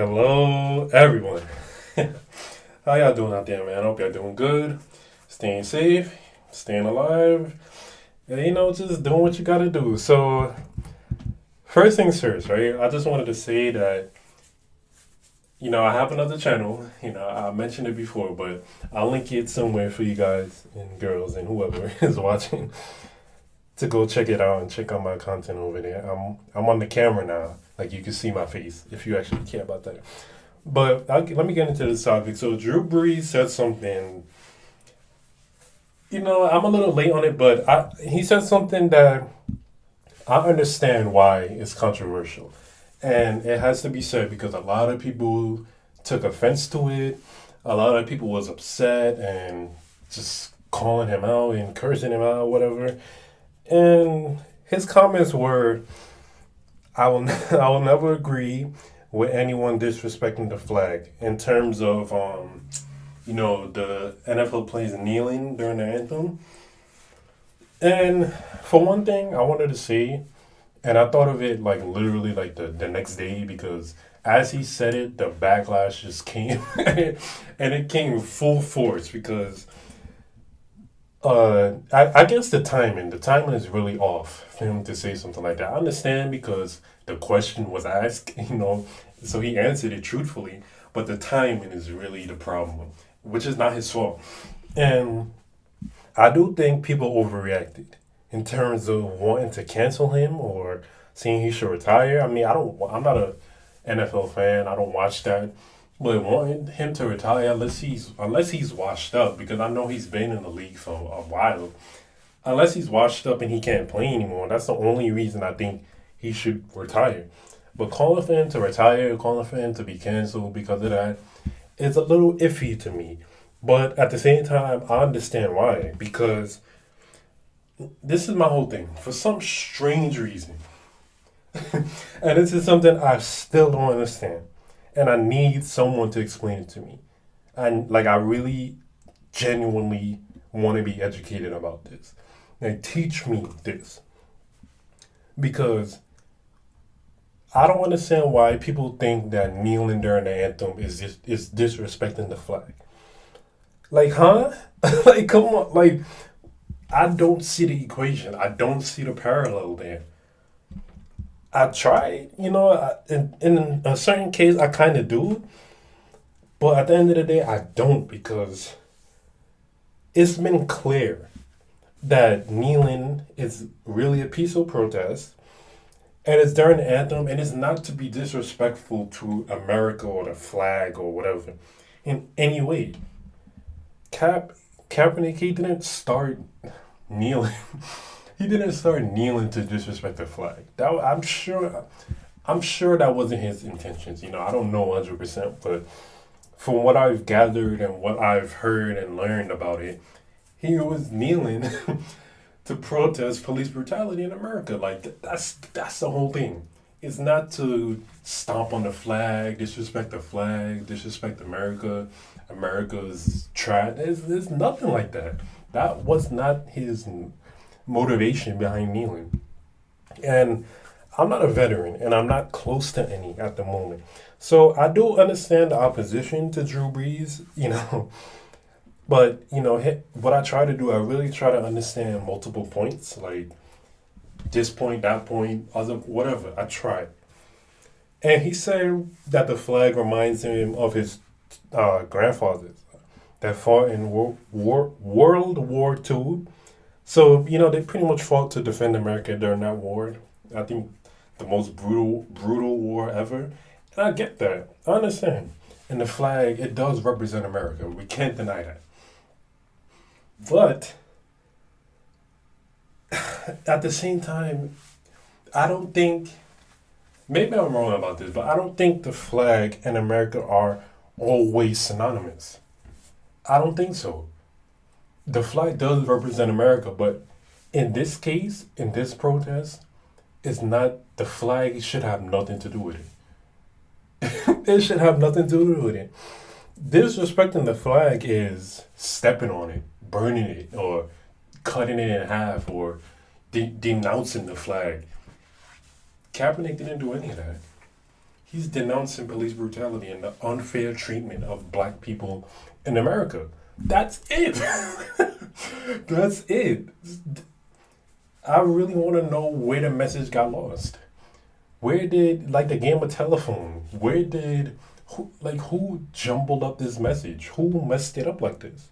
Hello, everyone. How y'all doing out there, man? I hope y'all doing good, staying safe, staying alive, and just doing what you gotta do. So, first things first, right? I just wanted to say that I have another channel. I mentioned it before, but I'll link it somewhere for you guys and girls and whoever is watching to go check it out and check out my content over there. I'm on the camera now, like you can see my face if you actually care about that. But let me get into this topic. So Drew Brees said something. I'm a little late on it, but he said something that I understand why it's controversial, and it has to be said because a lot of people took offense to it. A lot of people was upset and just calling him out and cursing him out, whatever. And his comments were, "I will, I will never agree with anyone disrespecting the flag in terms of the NFL plays kneeling during the anthem." And for one thing, I wanted to say, and I thought of it like literally like the next day because as he said it, the backlash just came, and it came full force because I guess the timing is really off for him to say something like that. I understand because the question was asked, so he answered it truthfully, but the timing is really the problem, which is not his fault. And I do think people overreacted in terms of wanting to cancel him or saying he should retire. I mean, I'm not a NFL fan. I don't watch that. But wanting him to retire unless he's washed up, because I know he's been in the league for a while. Unless he's washed up and he can't play anymore, that's the only reason I think he should retire. But calling for him to retire, calling for him to be canceled because of that, is a little iffy to me. But at the same time, I understand why. Because this is my whole thing. For some strange reason, and this is something I still don't understand, and I need someone to explain it to me. And like, I really genuinely want to be educated about this. Like, teach me this because I don't understand why people think that kneeling during the anthem is disrespecting the flag. Like, huh? Like, come on. Like, I don't see the equation. I don't see the parallel there. I try, in a certain case, I kind of do, but at the end of the day, I don't because it's been clear that kneeling is really a peaceful protest and it's during the anthem and it's not to be disrespectful to America or the flag or whatever in any way. Cap Kaepernick, he didn't start kneeling. He didn't start kneeling to disrespect the flag. I'm sure that wasn't his intentions. I don't know 100%, but from what I've gathered and what I've heard and learned about it, he was kneeling to protest police brutality in America. Like, that's the whole thing. It's not to stomp on the flag, disrespect America. America's trash. There's nothing like that. That was not his motivation behind kneeling. And I'm not a veteran and I'm not close to any at the moment. So I do understand the opposition to Drew Brees, but what I try to do, I really try to understand multiple points, like this point, that point, other whatever. I try. And he said that the flag reminds him of his grandfathers that fought in World War II. So, they pretty much fought to defend America during that war. I think the most brutal war ever. And I get that. I understand. And the flag, it does represent America. We can't deny that. But at the same time, I don't think, maybe I'm wrong about this, but I don't think the flag and America are always synonymous. I don't think so. The flag does represent America, but in this case, in this protest, it's not the flag should have nothing to do with it. It should have nothing to do with it. Disrespecting the flag is stepping on it, burning it, or cutting it in half, or denouncing the flag. Kaepernick didn't do any of that. He's denouncing police brutality and the unfair treatment of black people in America. That's it. That's it. I really want to know where the message got lost. Where did, like, the game of telephone? Where did who jumbled up this message? Who messed it up like this?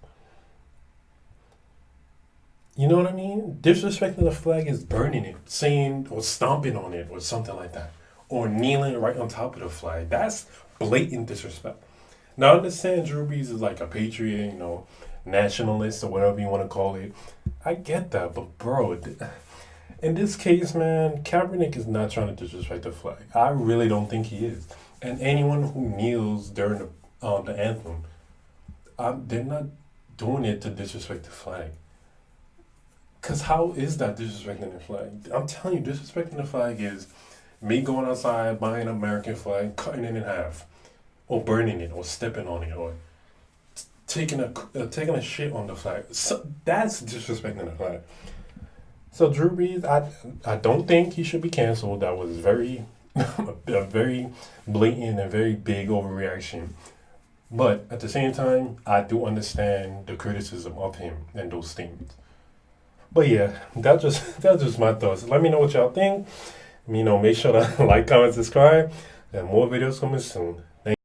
You know what I mean? Disrespecting the flag is burning it, saying or stomping on it or something like that, or kneeling right on top of the flag. That's blatant disrespect. Now I understand Drew Brees is like a patriot, nationalist or whatever you want to call it. I get that, but bro, in this case, man, Kaepernick is not trying to disrespect the flag. I really don't think he is. And anyone who kneels during the anthem, they're not doing it to disrespect the flag. Cause how is that disrespecting the flag? I'm telling you, disrespecting the flag is me going outside, buying an American flag, cutting it in half, or burning it, or stepping on it, or taking a shit on the flag. So that's disrespecting the flag. So Drew Brees, I don't think he should be canceled. That was very a very blatant and very big overreaction. But at the same time, I do understand the criticism of him and those statements. But yeah, that's just my thoughts. Let me know what y'all think. Make sure to like, comment, subscribe, and more videos coming soon.